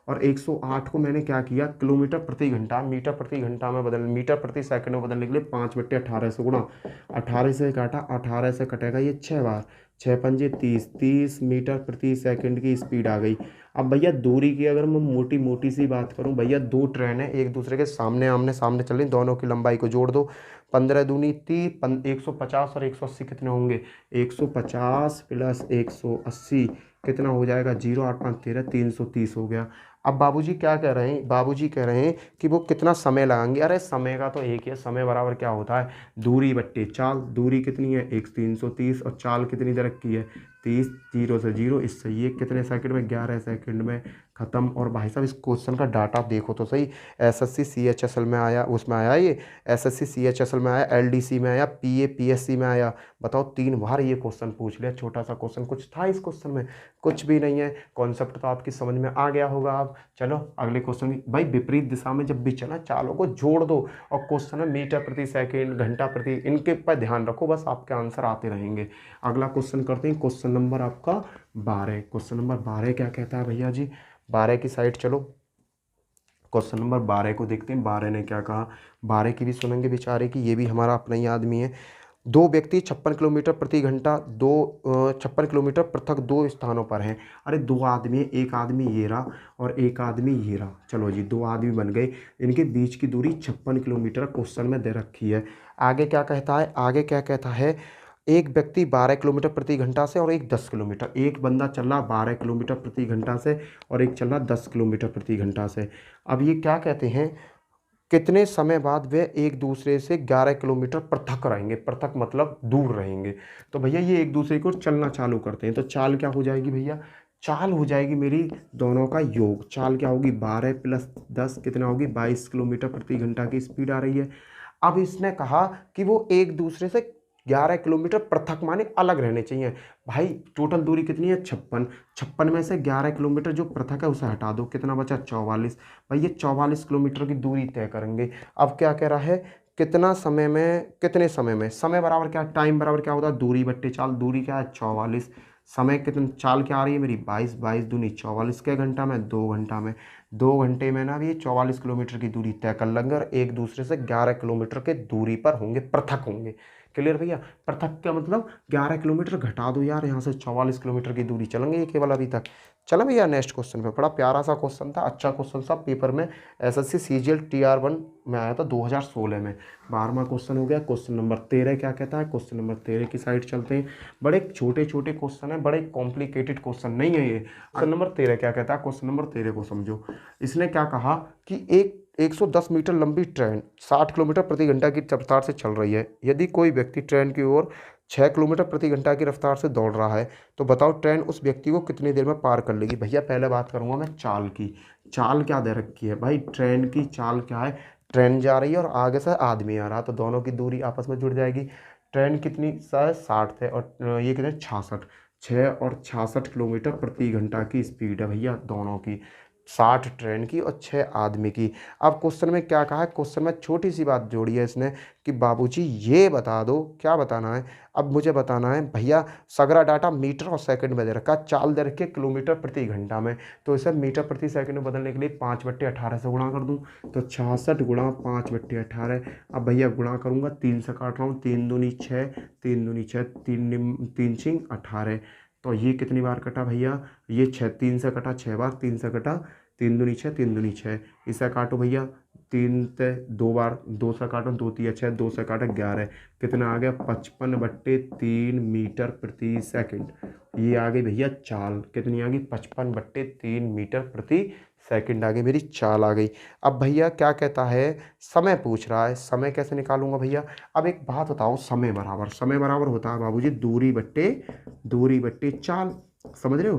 और 108 को मैंने क्या किया, किलोमीटर प्रति घंटा मीटर प्रति घंटा में बदल मीटर प्रति सेकंड में बदलने के लिए 5/18 से गुणा, 18 से काटा, 18 से कटेगा ये 6 बार, 6 पंजे 30, 30 मीटर प्रति सेकंड की स्पीड आ गई। अब भैया दूरी की अगर मैं मोटी मोटी सी बात करूं, भैया दो ट्रेन है एक दूसरे के सामने आमने सामने चल रही, दोनों की लंबाई को जोड़ दो, 15 दूनी 30, 150 और 180 कितने होंगे, 150 प्लस 180 कितना हो जाएगा, 0 8 5 13, 330 हो गया। अब बाबूजी क्या कह रहे हैं, बाबूजी कह रहे हैं कि वो कितना समय लगाएंगे। अरे समय का तो एक ही है, समय बराबर क्या होता है, दूरी बट्टे चाल। दूरी कितनी है, 330 और चाल कितनी दर की है 30, 0 से 0, इससे ये कितने सेकंड में, 11 सेकंड में खत्म। और भाई साहब इस क्वेश्चन का डाटा देखो तो सही, एसएससी सीएचएसएल में आया, उसमें आया ये एसएससी सीएचएसएल में आया, एलडीसी में आया, पीए पीएससी में आया। बताओ 3 बार ये क्वेश्चन पूछ लिया, छोटा सा क्वेश्चन, कुछ था इस क्वेश्चन में, कुछ भी नहीं है। कॉन्सेप्ट तो आपकी समझ में आ गया होगा। आप चलो अगले क्वेश्चन की, भाई विपरीत दिशा में जब भी चला चालों को जोड़ दो, और क्वेश्चन है मीटर प्रति सेकेंड, घंटा प्रति, इनके पर ध्यान रखो, बस आपके आंसर आते रहेंगे। अगला क्वेश्चन करते हैं, क्वेश्चन नंबर आपका 12। क्वेश्चन नंबर 12 क्या कहता है भैया जी, 12 की साइड चलो, क्वेश्चन नंबर 12 को देखते हैं। 12 ने क्या कहा, 12 की भी सुनेंगे बेचारे की, ये भी हमारा अपना ही आदमी है। दो व्यक्ति 56 किलोमीटर प्रति घंटा 56 किलोमीटर पृथक दो स्थानों पर हैं। अरे दो आदमी, एक आदमी ये रहा और एक आदमी ये रहा, चलो जी 2 आदमी बन गए, इनके बीच की दूरी 56 किलोमीटर क्वेश्चन में दे रखी है। आगे क्या कहता है, आगे क्या कहता है, एक व्यक्ति 12 किलोमीटर प्रति घंटा से और एक 10 किलोमीटर, एक बंदा चल रहा 12 किलोमीटर प्रति घंटा से और एक चल रहा 10 किलोमीटर प्रति घंटा से। अब ये क्या कहते हैं, कितने समय बाद वे एक दूसरे से 11 किलोमीटर पृथक रहेंगे, पृथक मतलब दूर रहेंगे। तो भैया ये एक दूसरे को चलना चालू करते हैं, तो चाल क्या हो जाएगी भैया, चाल हो जाएगी मेरी दोनों का योग। चाल क्या होगी, 12 प्लस 10 कितना होगी, 22 किलोमीटर प्रति घंटा की स्पीड आ रही है। अब इसने कहा कि वो एक दूसरे से 11 किलोमीटर पृथक माने अलग रहने चाहिए। भाई टोटल दूरी कितनी है, 56 में से 11 किलोमीटर जो पृथक है उसे हटा दो, कितना बचा 44। भाई ये 44 किलोमीटर की दूरी तय करेंगे। अब क्या कह रहा है, कितना समय में, कितने समय में, समय बराबर क्या, टाइम बराबर क्या होता है, दूरी बट्टे चाल, दूरी क्या है 44, समय कितने, चाल क्या आ रही है मेरी 22, 22 दूनी 44 के घंटा में, 2 घंटा में, 2 घंटे में ना ये 44 किलोमीटर की दूरी तय कर लेंगे और एक दूसरे से 11 किलोमीटर के दूरी पर होंगे, पृथक होंगे। क्लियर भैया, पृथक का मतलब 11 किलोमीटर घटा दो यार, यहाँ से 44 किलोमीटर की दूरी चलेंगे ये केवल अभी तक। चलो भैया नेक्स्ट क्वेश्चन पे, बड़ा प्यारा सा क्वेश्चन था, अच्छा क्वेश्चन था, पेपर में एसएससी सीजीएल TR1 में आया था 2016 में। 12वां क्वेश्चन हो गया। क्वेश्चन नंबर 13 क्या कहता है, क्वेश्चन नंबर 13 की साइड चलते हैं। बड़े छोटे छोटे क्वेश्चन है, बड़े कॉम्प्लिकेटेड क्वेश्चन नहीं है ये। क्वेश्चन नंबर 13 क्या कहता है, क्वेश्चन नंबर 13 को समझो। इसने क्या कहा कि एक 110 मीटर लंबी ट्रेन 60 किलोमीटर प्रति घंटा की रफ्तार से चल रही है। यदि कोई व्यक्ति ट्रेन की ओर 6 किलोमीटर प्रति घंटा की रफ्तार से दौड़ रहा है तो बताओ ट्रेन उस व्यक्ति को कितनी देर में पार कर लेगी। भैया पहले बात करूंगा मैं चाल की। चाल क्या दे रखी है भाई, ट्रेन की चाल क्या है, ट्रेन जा रही है और आगे से आदमी आ रहा, तो दोनों की दूरी आपस में जुड़ जाएगी। ट्रेन कितनी 60 थे और ये कितने 66, 6 और 66 किलोमीटर प्रति घंटा की स्पीड है भैया दोनों की, 60 ट्रेन की और 6 आदमी की। अब क्वेश्चन में क्या कहा है, क्वेश्चन में छोटी सी बात जोड़ी है इसने कि बाबूजी ये बता दो, क्या बताना है, अब मुझे बताना है भैया सगरा डाटा मीटर और सेकंड में दे रखा, चाल दे रखी है किलोमीटर प्रति घंटा में, तो इसे मीटर प्रति सेकंड में बदलने के लिए 5/18 से गुणा कर दूं, तो 66 गुणा 5/18। अब भैया गुणा करूंगा, 3 से काट रहा हूँ, 3 दूनी 6, 3 दूनी 6, 3 6 18, तो ये कितनी बार कटा भैया, ये 6, 3 से कटा 6 बार, 3 से कटा, 3 दूनी 6, 3 दूनी 6, इसे काटो भैया, 3 से 2 बार, 2 से काटो, 2 3 6, 2 से काटो 11, कितना आ गया 55/3 मीटर प्रति सेकंड। ये आ गई भैया चाल, कितनी आ गई 55/3 मीटर प्रति सेकंड आ गई, मेरी चाल आ गई। अब भैया क्या कहता है, समय पूछ रहा है, समय कैसे निकालूंगा भैया। अब एक बात बताओ, समय बराबर होता है बाबूजी दूरी बट्टे चाल, समझ रहे हो,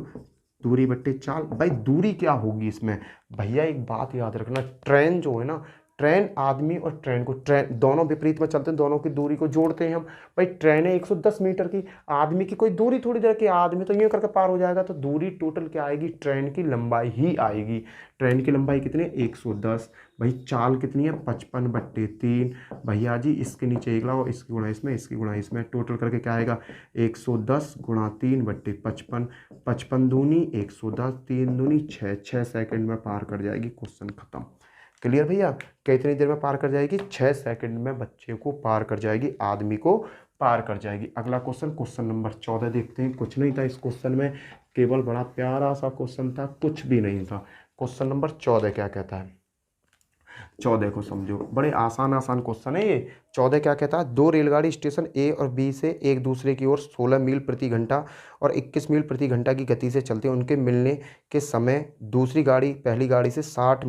दूरी बट्टे चाल। भाई दूरी क्या होगी इसमें भैया, एक बात याद रखना, ट्रेन जो है ना, ट्रेन आदमी और ट्रेन को, ट्रेन दोनों विपरीत में चलते हैं, दोनों की दूरी को जोड़ते हैं हम। भाई ट्रेन है 110 मीटर की, आदमी की कोई दूरी थोड़ी देर की, आदमी तो यूं करके पार हो जाएगा, तो दूरी टोटल क्या आएगी, ट्रेन की लंबाई ही आएगी। ट्रेन की लंबाई कितनी है, 110। भाई चाल कितनी है, 55/3। भैया जी इसके नीचे 1 लगाओ, इसकी गुणा इसमें, इसकी गुणा इसमें, टोटल करके क्या आएगा, 110 गुणा 3/55। 55 दूनी 110, 3 दूनी 6, 6 सेकंड में पार कर जाएगी। क्वेश्चन खत्म। क्लियर भैया, कितनी देर में पार कर जाएगी, 6 सेकंड में बच्चे को पार कर जाएगी, आदमी को पार कर जाएगी। अगला क्वेश्चन, क्वेश्चन नंबर 14 देखते हैं। कुछ नहीं था इस क्वेश्चन में, केवल बड़ा प्यारा सा क्वेश्चन था, कुछ भी नहीं था। क्वेश्चन नंबर 14 क्या कहता है, 14 को समझो, बड़े आसान आसान क्वेश्चन है ये। 14 क्या कहता है, 2 रेलगाड़ी स्टेशन ए और बी से एक दूसरे की ओर 16 मील प्रति घंटा और 21 मील प्रति घंटा की गति से चलते हैं। उनके मिलने के समय दूसरी गाड़ी पहली गाड़ी से 60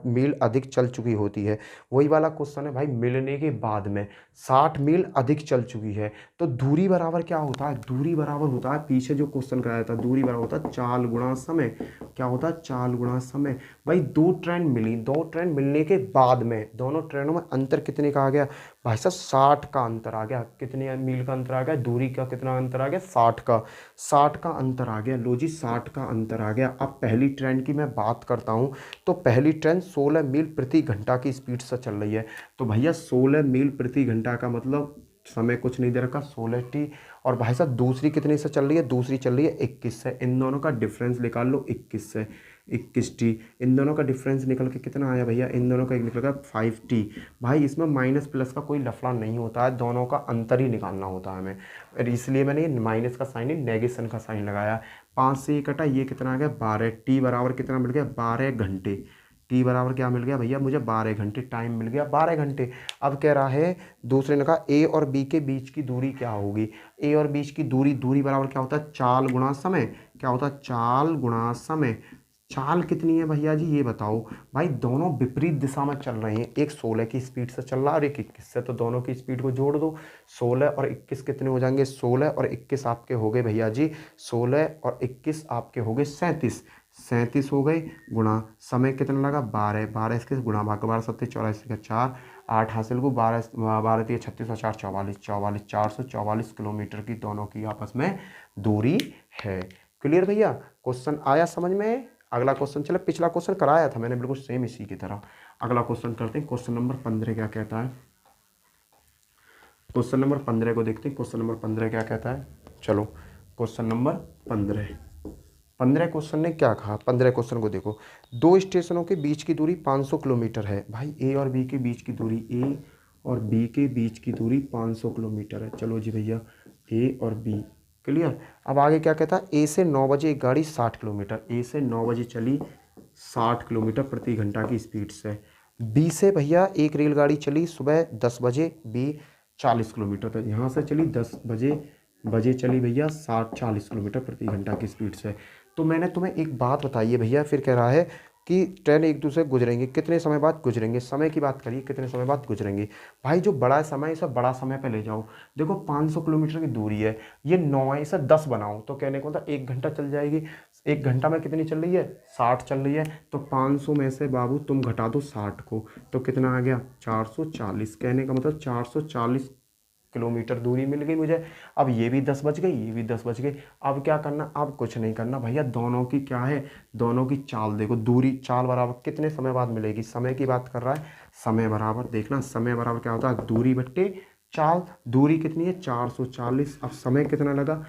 मील अधिक चल चुकी होती है। वही वाला क्वेश्चन है भाई, मिलने के बाद में 60 मील अधिक चल चुकी है, तो दूरी बराबर क्या होता है, दूरी बराबर होता है, पीछे जो क्वेश्चन कराया था, दूरी बराबर होता है चाल गुणा समय। क्या होता है, चाल गुणा समय। भाई 2 ट्रेन मिली, 2 ट्रेन मिलने के बाद में दोनों ट्रेनों में अंतर कितने का आ गया, भाई साहब 60 का अंतर आ गया। कितने मील का अंतर आ गया, दूरी का कितना अंतर आ गया, 60 का, 60 का अंतर आ गया। लो जी 60 का अंतर आ गया। अब पहली ट्रेन की मैं बात करता हूँ, तो पहली ट्रेन 16 मील प्रति घंटा की स्पीड से चल रही है। तो भैया 16 मील प्रति घंटा का मतलब समय कुछ नहीं दे रखा, 16t। और भाई साहब दूसरी कितने से चल रही है, दूसरी चल रही है 21 से। इन दोनों का डिफरेंस निकाल लो, 21 से 21t। इन दोनों का डिफरेंस निकल के कितना आया भैया, इन दोनों का एक निकल गया 5t। भाई इसमें माइनस प्लस का कोई लफड़ा नहीं होता है, दोनों का अंतर ही निकालना होता है हमें, और इसलिए मैंने माइनस का साइन ही नेगेशन का साइन लगाया। 5 से ये कटा, ये कितना आ गया 12। टी बराबर कितना मिल गया, 12 घंटे। टी बराबर क्या मिल गया भैया, मुझे 12 घंटे टाइम मिल गया, 12 घंटे। अब कह रहा है, दूसरे ने कहा ए और बी के बीच की दूरी क्या होगी। ए और बीच की दूरी, दूरी बराबर क्या होता है, चाल गुणा समय। क्या होता है, चाल गुणा समय। चाल कितनी है भैया जी, ये बताओ। भाई दोनों विपरीत दिशा में चल रहे हैं, एक 16 की स्पीड से चल रहा है और एक 21 से, तो दोनों की स्पीड को जोड़ दो। 16 और 21 कितने हो जाएंगे, 16 और 21 आपके हो गए भैया जी, 16 और 21 आपके हो गए 37। 37 हो गए, गुणा समय कितना लगा 12, 12 इसके गुणा भाग 12 7 44 का 4, 8 हासिल को 12 12 36 और 4 44, 44 444 किलोमीटर की दोनों की आपस में दूरी है। क्लियर भैया, क्वेश्चन आया समझ में। अगला क्वेश्चन चले, पिछला क्वेश्चन कराया था मैंने बिल्कुल सेम इसी की तरह। अगला क्वेश्चन करते हैं, क्वेश्चन नंबर 15 क्या कहता है। क्वेश्चन नंबर 15 को देखते हैं, क्वेश्चन नंबर 15 क्या कहता है। चलो क्वेश्चन नंबर 15 क्वेश्चन ने क्या कहा, 15 क्वेश्चन को देखो। 2 स्टेशनों के बीच की दूरी 500 किलोमीटर है। भाई ए और बी के बीच की दूरी, ए और बी के बीच की दूरी 500 किलोमीटर है। चलो जी भैया, ए और बी क्लियर। अब आगे क्या कहता है, ए से 9 बजे एक गाड़ी 60 किलोमीटर, ए से 9 बजे चली 60 किलोमीटर प्रति घंटा की स्पीड से। बी से भैया एक रेलगाड़ी चली सुबह 10 बजे, बी 40 किलोमीटर तक, यहाँ से चली 10 बजे चली भैया 40 किलोमीटर प्रति घंटा की स्पीड से। तो मैंने तुम्हें एक बात बताई है भैया, फिर कह रहा है कि ट्रेन एक दूसरे गुजरेंगे, कितने समय बाद गुजरेंगे, समय की बात करिए, कितने समय बाद गुजरेंगे। भाई जो बड़ा समय है इसे बड़ा समय पे ले जाओ। देखो 500 किलोमीटर की दूरी है, ये 9 है, इसे 10 बनाओ, तो कहने को था 1 घंटा चल जाएगी। 1 घंटा में कितनी चल रही है, 60 चल रही है। तो 500 में से बाबू तुम घटा दो 60 को, तो कितना आ गया 440। कहने का मतलब 440 किलोमीटर दूरी मिल गई मुझे। अब ये भी 10 बज गई, ये भी 10 बज गई। अब क्या करना, अब कुछ नहीं करना भैया, दोनों की क्या है, दोनों की चाल देखो। दूरी चाल बराबर कितने समय बाद मिलेगी, समय की बात कर रहा है, समय बराबर देखना, समय बराबर क्या होता है, दूरी बट्टे चाल। दूरी कितनी है 440, अब समय कितना लगा,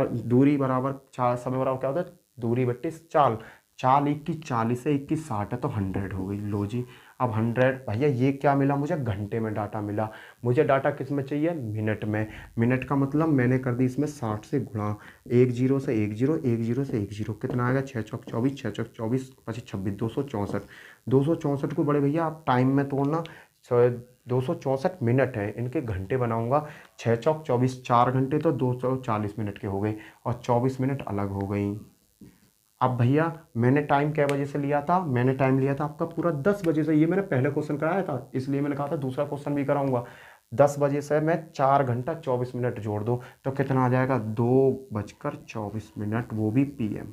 दूरी बराबर समय बराबर क्या होता है, दूरी बट्टे चाल। चाल 1 की 40 है, 1 की 60 है, तो 100 हो गई। लो जी, अब 100 भैया ये क्या मिला मुझे, घंटे में डाटा मिला। मुझे डाटा किस में चाहिए, मिनट में। मिनट का मतलब मैंने कर दी इसमें 60 से गुणा, 1 0 से 1 0, 1 0 से 1 0, कितना आ गया 6 चौक 24, 6 चौक 24 25 26, 264। 264 को बड़े भैया आप टाइम में तोड़ना, 264 मिनट है, इनके घंटे बनाऊंगा। 6 चौक 24, 4 घंटे तो 240 मिनट के हो गए, और 24 मिनट अलग हो गई। अब भैया मैंने टाइम कै बजे से लिया था, मैंने टाइम लिया था आपका पूरा 10 बजे से। ये मैंने पहले क्वेश्चन कराया था, इसलिए मैंने कहा था दूसरा क्वेश्चन भी कराऊंगा। 10 बजे से मैं 4 घंटा 24 मिनट जोड़ दो, तो कितना आ जाएगा 2 बजकर 24 मिनट, वो भी PM।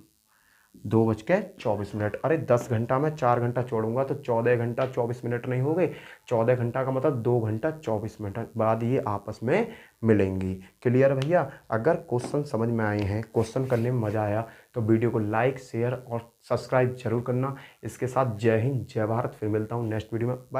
2:24। अरे 10 घंटा में 4 घंटा छोड़ूंगा तो 14 घंटा 24 मिनट नहीं हो गए? 14 घंटा का मतलब 2 घंटा 24 मिनट बाद ये आपस में मिलेंगी। क्लियर भैया? अगर क्वेश्चन समझ में आए हैं, क्वेश्चन करने में मजा आया तो वीडियो को लाइक शेयर और सब्सक्राइब जरूर करना। इसके साथ जय हिंद जय भारत। फिर मिलता हूँ नेक्स्ट वीडियो में। बाय।